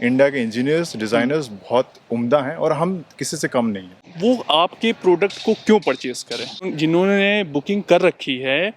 India के engineers designers बहुत उम्दा हैं और हम किसी से कम नहीं हैं। वो आपके प्रोडक्ट को क्यों परचेज करें? जिन्होंने बुकिंग कर रखी है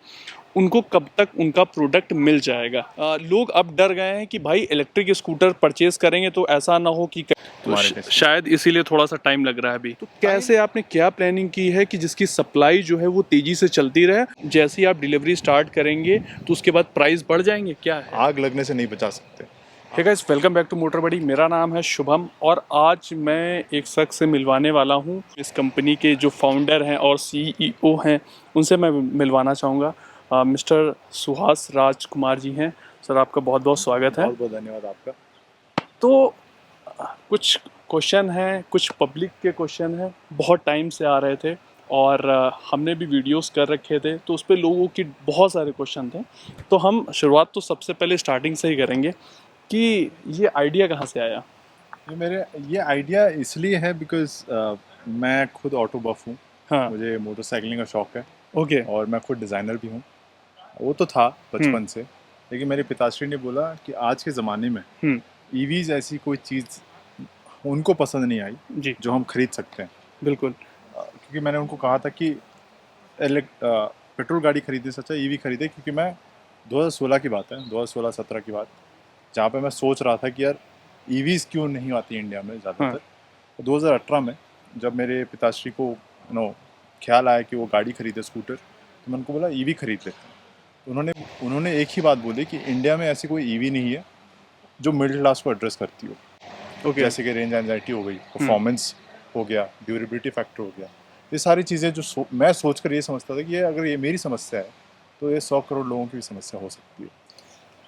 उनको कब तक उनका प्रोडक्ट मिल जाएगा? लोग अब डर गए हैं कि भाई इलेक्ट्रिक स्कूटर परचेज करेंगे तो ऐसा ना हो कि तो शायद इसीलिए थोड़ा सा टाइम लग रहा है अभी। तो कैसे आपने क्या प्लानिंग की है कि जिसकी सप्लाई जो है वो तेजी से चलती रहे, जैसे ही आप डिलीवरी स्टार्ट करेंगे तो उसके बाद प्राइस बढ़ जाएंगे? क्या है? आग लगने से नहीं बचा सकते। Hey guys, welcome back to Motor Buddy. मेरा नाम है शुभम और आज मैं एक शख्स से मिलवाने वाला हूं। इस कंपनी के जो फाउंडर हैं और सीईओ हैं उनसे मैं मिलवाना चाहूँगा। मिस्टर सुहास राजकुमार जी हैं। सर, आपका बहुत बहुत स्वागत है। बहुत बहुत धन्यवाद आपका। तो कुछ क्वेश्चन हैं, कुछ पब्लिक के क्वेश्चन हैं, बहुत टाइम से आ रहे थे और हमने भी वीडियोस कर रखे थे तो उस पर लोगों की बहुत सारे क्वेश्चन थे। तो हम शुरुआत तो सबसे पहले स्टार्टिंग से ही करेंगे कि ये आइडिया कहाँ से आया? ये आइडिया इसलिए है बिकॉज मैं खुद ऑटो बफ हूँ। हाँ। मुझे मोटरसाइकिलिंग का शौक है ओके। और मैं खुद डिज़ाइनर भी हूँ। वो तो था बचपन से, लेकिन मेरे पिताश्री ने बोला कि आज के ज़माने में ईवीज ऐसी कोई चीज़ उनको पसंद नहीं आई जी। जो हम खरीद सकते हैं। बिल्कुल। क्योंकि मैंने उनको कहा था कि पेट्रोल गाड़ी खरीदने से अच्छा ईवी खरीदे, क्योंकि मैं 2016 की बात है, 2016-17 की बात, जहाँ पे मैं सोच रहा था कि यार ईवीज़ क्यों नहीं आती इंडिया में ज़्यादातर। 2018 में जब मेरे पिताश्री को ख्याल आया कि वो गाड़ी खरीदे स्कूटर, तो मैं उनको बोला ईवी खरीद लेते हैं। तो उन्होंने एक ही बात बोली कि इंडिया में ऐसी कोई ईवी नहीं है जो मिडिल क्लास को एड्रेस करती हो। जैसे कि रेंज एंजाइटी हो गई, परफॉर्मेंस हो गया, ड्यूरेबिलिटी फैक्टर हो गया, ये सारी चीज़ें जो मैं सोच कर ये समझता था कि ये अगर ये मेरी समस्या है तो ये 100 करोड़ लोगों की भी समस्या हो सकती है।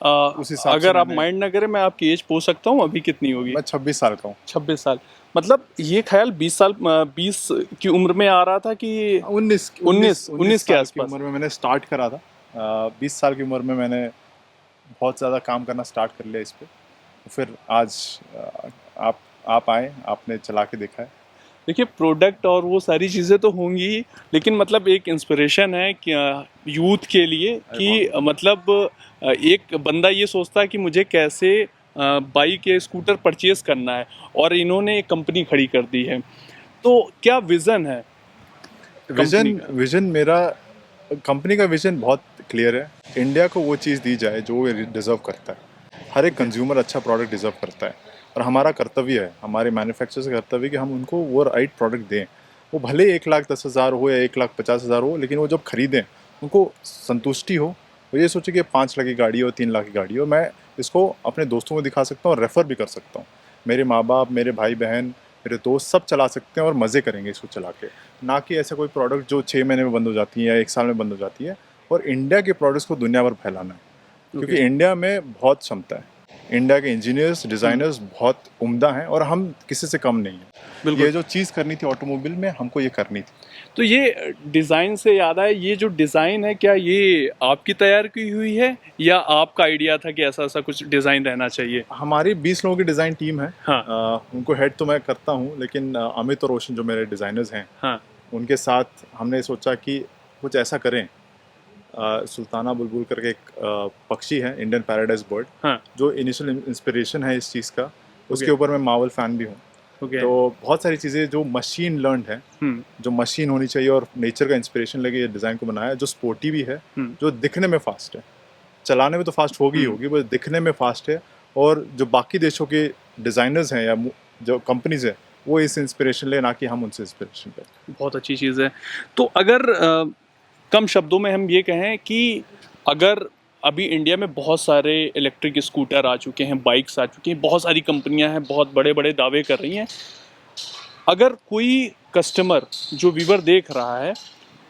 उस हिसाब से अगर आप माइंड ना करें, मैं आपकी एज पूछ सकता हूँ अभी कितनी होगी? मैं 26 साल का हूँ। 26 साल। मतलब ये ख्याल 20 की उम्र में आ रहा था कि 19 के साल की आसपास? उम्र में मैंने स्टार्ट करा था। 20 साल की उम्र में मैंने बहुत ज़्यादा काम करना स्टार्ट कर लिया इस पे। फिर आज आप आए, आपने चला के देखा है। देखिए, प्रोडक्ट और वो सारी चीज़ें तो होंगी ही, लेकिन मतलब एक इंस्पिरेशन है कि यूथ के लिए कि मतलब एक बंदा ये सोचता है कि मुझे कैसे बाइक या स्कूटर परचेज करना है और इन्होंने एक कंपनी खड़ी कर दी है। तो क्या विज़न है? विजन मेरा, कंपनी का विजन बहुत क्लियर है। इंडिया को वो चीज़ दी जाए जो वो डिज़र्व करता है। हर एक कंज्यूमर अच्छा प्रोडक्ट डिज़र्व करता है और हमारा कर्तव्य है, हमारे मैन्युफैक्चरर्स का कर्तव्य है कि हम उनको वो राइट प्रोडक्ट दें। वो भले 1,10,000 हो या 1,50,000 हो, लेकिन वो जब खरीदें उनको संतुष्टि हो। वो ये सोचे कि 5 लाख की गाड़ी हो, 3 लाख की गाड़ी हो, मैं इसको अपने दोस्तों को दिखा सकता हूँ और रेफ़र भी कर सकता हूँ। मेरे माँ बाप, मेरे भाई बहन, मेरे दोस्त सब चला सकते हैं और मज़े करेंगे इसको चला के। ना कि ऐसा कोई प्रोडक्ट जो 6 महीने में बंद हो जाती है या 1 साल में बंद हो जाती है। और इंडिया के प्रोडक्ट्स को दुनिया भर फैलाना है, क्योंकि इंडिया में बहुत क्षमता है। इंडिया के इंजीनियर्स डिज़ाइनर्स बहुत उम्दा हैं और हम किसी से कम नहीं हैं। ये जो चीज़ करनी थी ऑटोमोबाइल में, हमको ये करनी थी। तो ये डिज़ाइन से याद आया, ये जो डिज़ाइन है क्या ये आपकी तैयार की हुई है या आपका आइडिया था कि ऐसा ऐसा कुछ डिज़ाइन रहना चाहिए? हमारी 20 लोगों की डिज़ाइन टीम है। हाँ। उनको हेड तो मैं करता हूँ, लेकिन अमित और रोशन जो मेरे डिज़ाइनर्स हैं, हाँ। उनके साथ हमने सोचा कि कुछ ऐसा करें। सुल्ताना बुलबुल करके एक पक्षी है, इंडियन पैराडाइज बर्ड, हाँ। जो इनिशियल इंस्पिरेशन है इस चीज़ का, उसके ऊपर मैं मार्वल फ़ैन भी हूँ। तो बहुत सारी चीज़ें जो मशीन लर्नड है, जो मशीन होनी चाहिए और नेचर का इंस्पिरेशन लगे, ये डिज़ाइन को बनाया, जो स्पोर्टी भी है, जो दिखने में फास्ट है। चलाने में तो फास्ट होगी ही होगी, वो दिखने में फास्ट है। और जो बाकी देशों के डिज़ाइनर्स हैं या जो कंपनीज है, वो इस इंस्पिरेशन ले, ना कि हम उनसे इंस्पिरेशन लें। बहुत अच्छी चीज़ है। तो अगर कम शब्दों में हम ये कहें कि अगर अभी इंडिया में बहुत सारे इलेक्ट्रिक स्कूटर आ चुके हैं, बाइक्स आ चुकी हैं, बहुत सारी कंपनियां हैं, बहुत बड़े बड़े दावे कर रही हैं, अगर कोई कस्टमर जो व्यूअर देख रहा है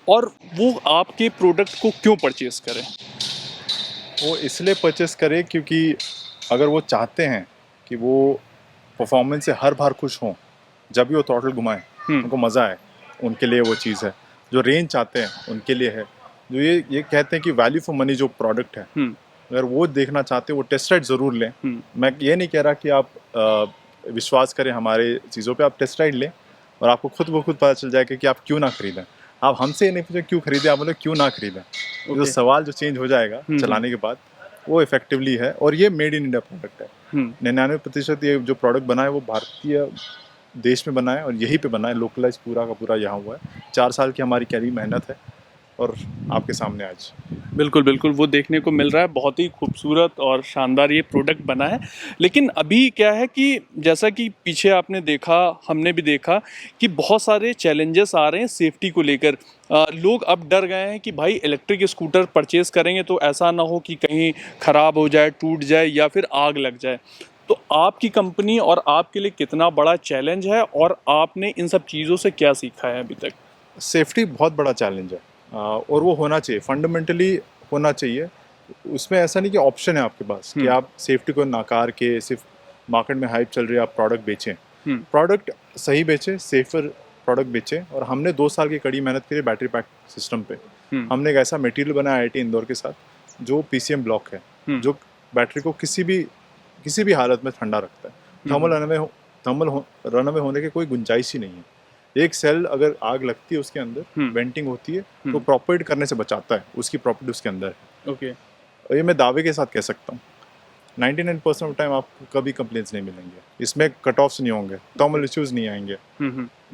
और वो आपके प्रोडक्ट को क्यों परचेज करें? वो इसलिए परचेस करे क्योंकि अगर वो चाहते हैं कि वो परफॉर्मेंस से हर बार खुश हों, जब भी वो थ्रॉटल घुमाएं उनको मज़ा आए, उनके लिए वो चीज़ है। जो रेंज चाहते हैं उनके लिए है। जो ये कहते हैं कि वैल्यू फॉर मनी जो प्रोडक्ट है, अगर वो देखना चाहते हैं वो टेस्ट राइड ज़रूर लें। मैं ये नहीं कह रहा कि आप विश्वास करें हमारे चीज़ों पे, आप टेस्ट राइड लें और आपको खुद ब खुद पता चल जाएगा कि आप क्यों ना खरीदें। आप हमसे ये नहीं पूछें क्यों खरीदें, आप बोले क्यों ना खरीदें। जो सवाल जो चेंज हो जाएगा चलाने के बाद, वो इफेक्टिवली है और ये मेड इन इंडिया प्रोडक्ट है। 99% ये जो प्रोडक्ट बना है वो भारतीय देश में बना है और यहीं पे बना है, लोकलाइज पूरा का पूरा यहाँ हुआ है। 4 साल की हमारी कड़ी मेहनत है और आपके सामने आज। बिल्कुल, बिल्कुल, वो देखने को मिल रहा है, बहुत ही खूबसूरत और शानदार ये प्रोडक्ट बना है। लेकिन अभी क्या है कि जैसा कि पीछे आपने देखा, हमने भी देखा कि बहुत सारे चैलेंजेस आ रहे हैं सेफ्टी को लेकर। लोग अब डर गए हैं कि भाई इलेक्ट्रिक स्कूटर परचेज़ करेंगे तो ऐसा ना हो कि कहीं ख़राब हो जाए, टूट जाए या फिर आग लग जाए। तो आपकी कंपनी और आपके लिए कितना बड़ा चैलेंज है और आपने इन सब चीज़ों से क्या सीखा है अभी तक? सेफ्टी बहुत बड़ा चैलेंज है और वो होना चाहिए, फंडामेंटली होना चाहिए। उसमें ऐसा नहीं कि ऑप्शन है आपके पास कि आप सेफ्टी को नकार के सिर्फ मार्केट में हाइप चल रही है आप प्रोडक्ट बेचें। प्रोडक्ट सही बेचें, सेफर प्रोडक्ट बेचें। और हमने 2 साल की कड़ी मेहनत करी बैटरी पैक सिस्टम पे। हमने एक ऐसा मटेरियल बनाया आईआईटी इंदौर के साथ जो पीसीएम ब्लॉक है, जो बैटरी को किसी भी हालत में ठंडा रखता है। थर्मल रनअवे होने की कोई गुंजाइश ही नहीं है। एक सेल अगर आग लगती है उसके अंदर वेंटिंग होती है तो प्रोपेट करने से बचाता है, उसकी प्रॉपर्टी उसके अंदर है। ओके। और ये मैं दावे के साथ कह सकता हूँ 99% ऑफ टाइम आपको कभी कंप्लेंट्स नहीं मिलेंगे, इसमें कट ऑफ्स नहीं होंगे, थर्मल इश्यूज नहीं आएंगे।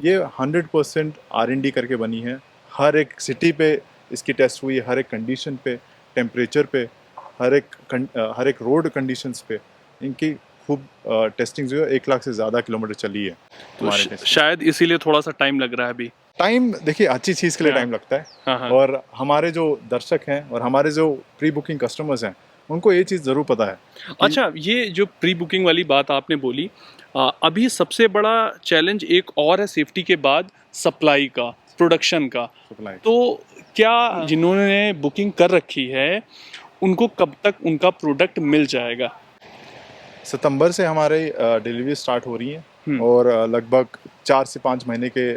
ये 100% R&D करके बनी है। हर एक सिटी पे इसकी टेस्ट हुई है, हर एक कंडीशन पे, टेम्परेचर पे, हर एक रोड कंडीशंस पे इनकी खूब टेस्टिंग जो है 1 लाख से ज़्यादा किलोमीटर चली है तो हमारे टेस्ट। शायद इसीलिए थोड़ा सा टाइम लग रहा है अभी। टाइम देखिए अच्छी चीज़ के लिए हाँ। टाइम लगता है। हाँ। और हमारे जो दर्शक हैं और हमारे जो प्री बुकिंग कस्टमर्स हैं उनको ये चीज़ ज़रूर पता है। अच्छा, ये जो प्री बुकिंग वाली बात आपने बोली, अभी सबसे बड़ा चैलेंज एक और है सेफ्टी के बाद, सप्लाई का, प्रोडक्शन का। सप्लाई तो क्या जिन्होंने बुकिंग कर रखी है उनको कब तक उनका प्रोडक्ट मिल जाएगा? सितंबर से हमारे डिलीवरी स्टार्ट हो रही हैं और लगभग 4 से 5 महीने के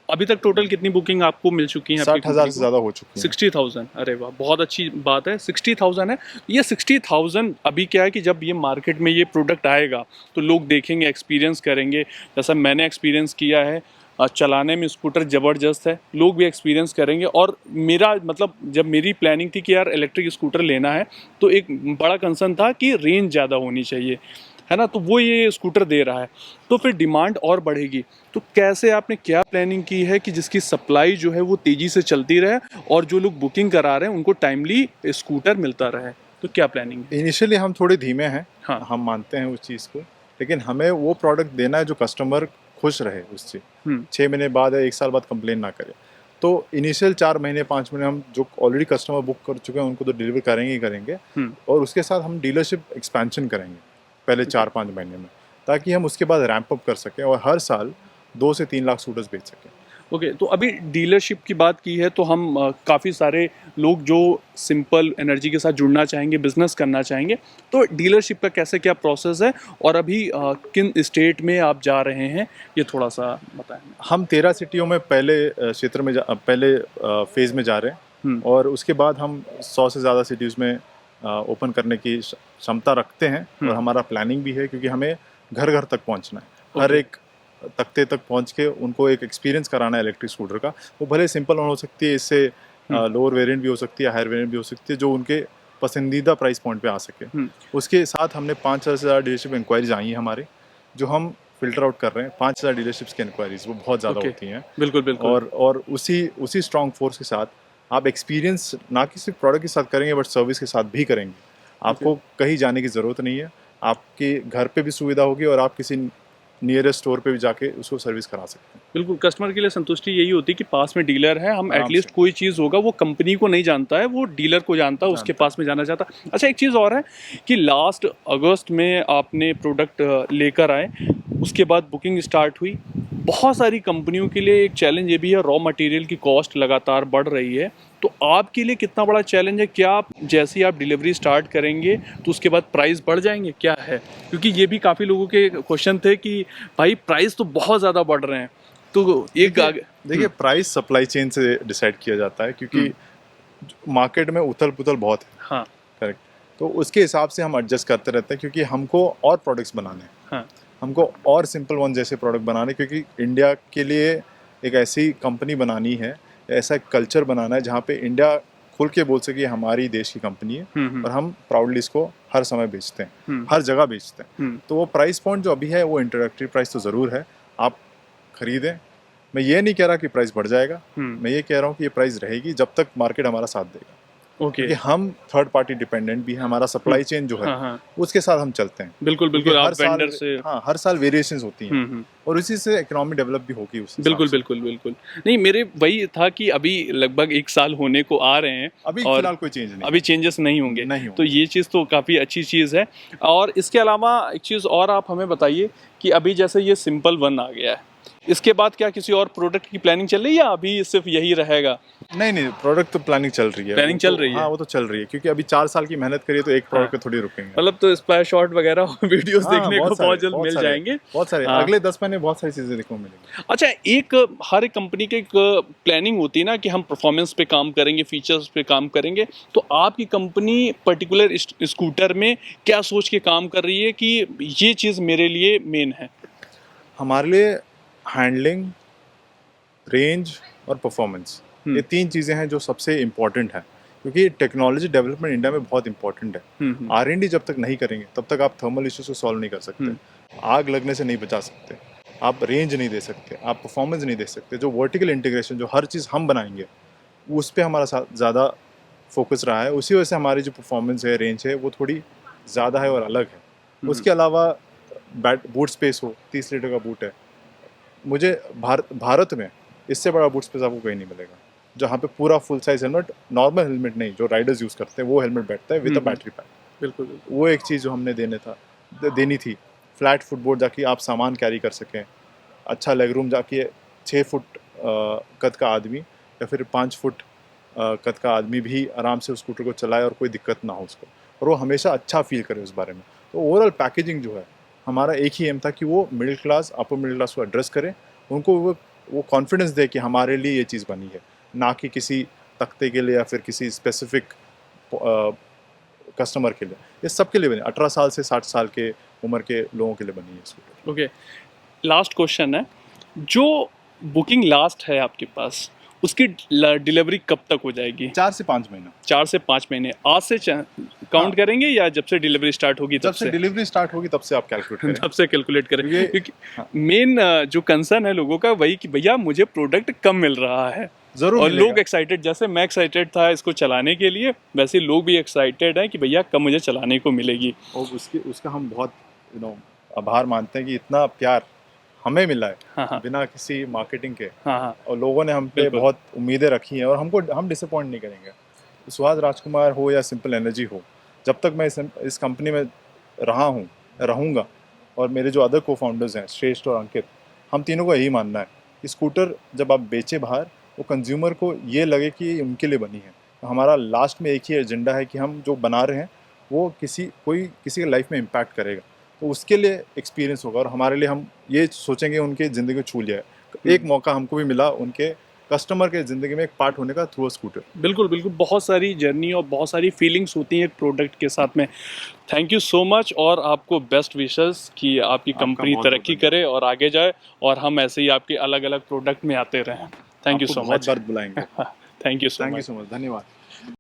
अभी तक टोटल कितनी बुकिंग आपको मिल चुकी है? 60,000 से ज़्यादा हो चुकी है। 60,000। अरे वाह, बहुत अच्छी बात है। 60,000 है। ये 60,000 अभी क्या है कि जब ये मार्केट में ये प्रोडक्ट आएगा तो लोग देखेंगे, एक्सपीरियंस करेंगे। जैसा मैंने एक्सपीरियंस किया है, चलाने में स्कूटर ज़बरदस्त है, लोग भी एक्सपीरियंस करेंगे। और मेरा मतलब जब मेरी प्लानिंग थी कि यार इलेक्ट्रिक स्कूटर लेना है तो एक बड़ा कंसर्न था कि रेंज ज़्यादा होनी चाहिए, है ना? तो वो ये स्कूटर दे रहा है तो फिर डिमांड और बढ़ेगी। तो कैसे आपने क्या प्लानिंग की है कि जिसकी सप्लाई जो है वो तेज़ी से चलती रहे और जो लोग बुकिंग करा रहे हैं उनको टाइमली स्कूटर मिलता रहे? तो क्या प्लानिंग है? इनिशियली हम थोड़े धीमे हैं, हाँ। हम मानते हैं उस चीज़ को, लेकिन हमें वो प्रोडक्ट देना है जो कस्टमर खुश रहे उससे। 6 महीने बाद या 1 साल बाद कंप्लेन ना करे। तो इनिशियल 4 महीने 5 महीने हम जो ऑलरेडी कस्टमर बुक कर चुके हैं उनको तो डिलीवर करेंगे ही करेंगे। और उसके साथ हम डीलरशिप एक्सपेंशन करेंगे पहले 4-5 महीने में, ताकि हम उसके बाद रैंप अप कर सकें और हर साल 2 से 3 लाख स्कूटर्स बेच सकें। ओके, तो अभी डीलरशिप की बात की है तो हम काफ़ी सारे लोग जो सिंपल एनर्जी के साथ जुड़ना चाहेंगे, बिजनेस करना चाहेंगे, तो डीलरशिप का कैसे क्या प्रोसेस है और अभी किन स्टेट में आप जा रहे हैं, ये थोड़ा सा बताएं। हम 13 सिटियों में पहले क्षेत्र में पहले फेज़ में जा रहे हैं और उसके बाद हम 100 से ज़्यादा सिटीज़ में ओपन करने की क्षमता रखते हैं। और हमारा प्लानिंग भी है क्योंकि हमें घर घर तक पहुंचना है। हर एक तख्ते तक पहुंच के उनको एक एक्सपीरियंस कराना है इलेक्ट्रिक स्कूटर का। वो भले सिंपल हो सकती है, इससे लोअर वेरिएंट भी हो सकती है, हायर वेरिएंट भी हो सकती है, जो उनके पसंदीदा प्राइस पॉइंट पे आ सके। उसके साथ हमने 5,000 से ज़्यादा डीलरशिप इंक्वायरीज आई हैं हमारे, जो हम फिल्टर आउट कर रहे हैं। 5,000 डीलरशिप्स की इंक्वायरीज वो बहुत ज़्यादा होती हैं। बिल्कुल बिल्कुल। और उसी स्ट्रॉन्ग फोर्स के साथ आप एक्सपीरियंस ना कि सिर्फ प्रोडक्ट के साथ करेंगे बट सर्विस के साथ भी करेंगे। आपको कहीं जाने की ज़रूरत नहीं है, आपके घर पे भी सुविधा होगी और आप किसी नियरेस्ट स्टोर पे भी जाके उसको सर्विस करा सकते हैं। बिल्कुल, कस्टमर के लिए संतुष्टि यही होती है कि पास में डीलर है, हम एटलीस्ट कोई चीज़ होगा वो कंपनी को नहीं जानता है, वो डीलर को जानता है, उसके पास में जाना चाहता है। अच्छा, एक चीज़ और है कि लास्ट अगस्त में आपने प्रोडक्ट लेकर आए, उसके बाद बुकिंग स्टार्ट हुई। बहुत सारी कंपनियों के लिए एक चैलेंज ये भी है, रॉ मटेरियल की कॉस्ट लगातार बढ़ रही है। तो आपके लिए कितना बड़ा चैलेंज है? क्या आप जैसे ही आप डिलीवरी स्टार्ट करेंगे तो उसके बाद प्राइस बढ़ जाएंगे, क्या है? क्योंकि ये भी काफ़ी लोगों के क्वेश्चन थे कि भाई प्राइस तो बहुत ज़्यादा बढ़ रहे हैं। तो एक देखिए प्राइस सप्लाई चेन से डिसाइड किया जाता है क्योंकि मार्केट में उथल पुथल बहुत है। हाँ। करेक्ट। तो उसके हिसाब से हम एडजस्ट करते रहते हैं क्योंकि हमको और प्रोडक्ट्स बनाने हैं। हाँ। हमको और सिंपल वन जैसे प्रोडक्ट बनाने, क्योंकि इंडिया के लिए एक ऐसी कंपनी बनानी है, ऐसा एक कल्चर बनाना है जहाँ पे इंडिया खुल के बोल सके ये हमारी देश की कंपनी है और हम प्राउडली इसको हर समय बेचते हैं, हर जगह बेचते हैं। तो वो प्राइस पॉइंट जो अभी है वो इंट्रोडक्टरी प्राइस तो ज़रूर है, आप खरीदें। मैं ये नहीं कह रहा कि प्राइस बढ़ जाएगा, मैं ये कह रहा हूँ कि ये प्राइस रहेगी जब तक मार्केट हमारा साथ देगा। ओके क्योंकि हम थर्ड पार्टी डिपेंडेंट भी है, हमारा सप्लाई चेन जो है हाँ। उसके साथ हम चलते हैं। बिल्कुल बिल्कुल, क्योंकि आप वेंडर से हाँ, हर साल वेरिएशंस होती हैं और उसी से इकोनॉमी डेवलप भी होगी उस हिसाब बिल्कुल से। बिल्कुल बिल्कुल। नहीं, मेरे वही था कि अभी लगभग 1 साल होने को आ रहे हैं अभी और फिलहाल कोई चेंज नहीं, अभी चेंजेस नहीं होंगे, नहीं तो ये चीज़ तो काफ़ी अच्छी चीज़ है। और इसके अलावा एक चीज़ और आप हमें बताइए कि अभी जैसे ये सिंपल वन आ गया है, इसके बाद क्या किसी और प्रोडक्ट की प्लानिंग चल रही है या अभी सिर्फ यही रहेगा? नहीं प्रोडक्ट तो प्लानिंग चल रही है, प्लानिंग वो तो, चल रही है? हाँ वो तो चल रही है, क्योंकि अभी 4 साल की मेहनत करिए तो एक प्रोडक्ट पे थोड़ी रुकेंगे। मतलब तो स्प्लैश शॉट वगैरह वीडियोस हाँ, देखने को बहुत जल्द मिल जाएंगे। बहुत सारे हाँ। अगले 10 महीने बहुत सारी चीजें देखने को मिलेंगी। अच्छा, हर एक कंपनी की एक प्लानिंग होती है ना कि हम परफॉर्मेंस पे काम करेंगे, फीचर्स पे काम करेंगे, तो आपकी कंपनी पर्टिकुलर स्कूटर में क्या सोच के काम कर रही है कि ये चीज़ मेरे लिए मेन है? हमारे लिए हैंडलिंग, रेंज और परफॉर्मेंस, ये 3 चीज़ें हैं जो सबसे इम्पोर्टेंट है, क्योंकि टेक्नोलॉजी डेवलपमेंट इंडिया में बहुत इंपॉर्टेंट है। R&D जब तक नहीं करेंगे तब तक आप थर्मल इश्यूज को सॉल्व नहीं कर सकते, आग लगने से नहीं बचा सकते, आप रेंज नहीं दे सकते, आप परफॉर्मेंस नहीं दे सकते। जो वर्टिकल इंटीग्रेशन, जो हर चीज़ हम बनाएंगे उस पर हमारा ज़्यादा फोकस रहा है, उसी वजह से हमारी जो परफॉर्मेंस है, रेंज है, वो थोड़ी ज़्यादा है और अलग है। उसके अलावा बूट स्पेस हो, 30 लीटर का बूट है, मुझे भारत में इससे बड़ा बूट स्पेस आपको कहीं नहीं मिलेगा, जहाँ पे पूरा full size helmet, normal helmet नहीं जो राइडर्स यूज़ करते हैं वो हेलमेट बैठता है विद अ बैटरी पैक। बिल्कुल बिल्कुल। वो एक चीज़ जो हमने देनी थी। फ्लैट फुटबोर्ड जाके आप सामान कैरी कर सकें, अच्छा लेग रूम, जाके 6 फुट कद का आदमी या फिर 5 फुट कद का आदमी भी आराम से उस स्कूटर को चलाए और कोई दिक्कत ना हो उसको, और वो हमेशा अच्छा फील करे उस बारे में। तो ओवरऑल पैकेजिंग जो है, हमारा एक ही एम था कि वो middle class, upper middle class को एड्रेस करें, उनको वो कॉन्फिडेंस दे कि हमारे लिए ये चीज़ बनी है, ना कि किसी तख्ते के लिए या फिर किसी स्पेसिफिक कस्टमर के लिए। ये सब के लिए बनी, 18 साल से 60 साल के उम्र के लोगों के लिए बनी है स्कूटर। ओके, लास्ट क्वेश्चन है, जो बुकिंग लास्ट है आपके पास, उसकी डिलीवरी कब तक हो जाएगी? 4 से 5 महीना। 4 से 5 महीने आज से काउंट करेंगे या जब से डिलीवरी स्टार्ट होगी जब से डिलीवरी स्टार्ट होगी तब से आप कैलकुलेट करें। तब से कैलकुलेट करें, क्योंकि हाँ। मेन जो कंसर्न है लोगों का वही कि भैया मुझे प्रोडक्ट कम मिल रहा है, जरूर और मिलेगा। लोग एक्साइटेड, जैसे मैं एक्साइटेड था इसको चलाने के लिए, वैसे लोग भी एक्साइटेड हैं कि भैया कब मुझे चलाने को मिलेगी। और उसका हम बहुत आभार मानते हैं कि इतना प्यार हमें मिला है, हाँ। बिना किसी मार्केटिंग के। हाँ। और लोगों ने हम पे बिल्कुल। बहुत उम्मीदें रखी हैं और हम डिसअपॉइंट नहीं करेंगे। सुहास राजकुमार हो या सिंपल एनर्जी हो, जब तक मैं इस कंपनी में रहा हूँ, रहूँगा, और मेरे जो अदर को फाउंडर्स हैं श्रेष्ठ और अंकित, हम तीनों को यही मानना है कि स्कूटर जब आप बेचे बाहर, वो कंज्यूमर को ये लगे कि ये उनके लिए बनी है। तो हमारा लास्ट में एक ही एजेंडा है कि हम जो बना रहे हैं वो किसी के लाइफ में इम्पैक्ट करेगा, तो उसके लिए एक्सपीरियंस होगा, और हमारे लिए हम ये सोचेंगे उनकी ज़िंदगी को छू लिया है। एक मौका हमको भी मिला उनके कस्टमर के ज़िंदगी में एक पार्ट होने का थ्रू अ स्कूटर। बिल्कुल बिल्कुल, बहुत सारी जर्नी और बहुत सारी फीलिंग्स होती हैं एक प्रोडक्ट के साथ में। थैंक यू सो मच, और आपको बेस्ट विशेस कि आपकी कंपनी बहुत तरक्की करे और आगे जाए, और हम ऐसे ही आपके अलग अलग प्रोडक्ट में आते रहें। Thank you so much. बहुत बार बुलाएंगे। Thank you so thank you much. So much, धन्यवाद।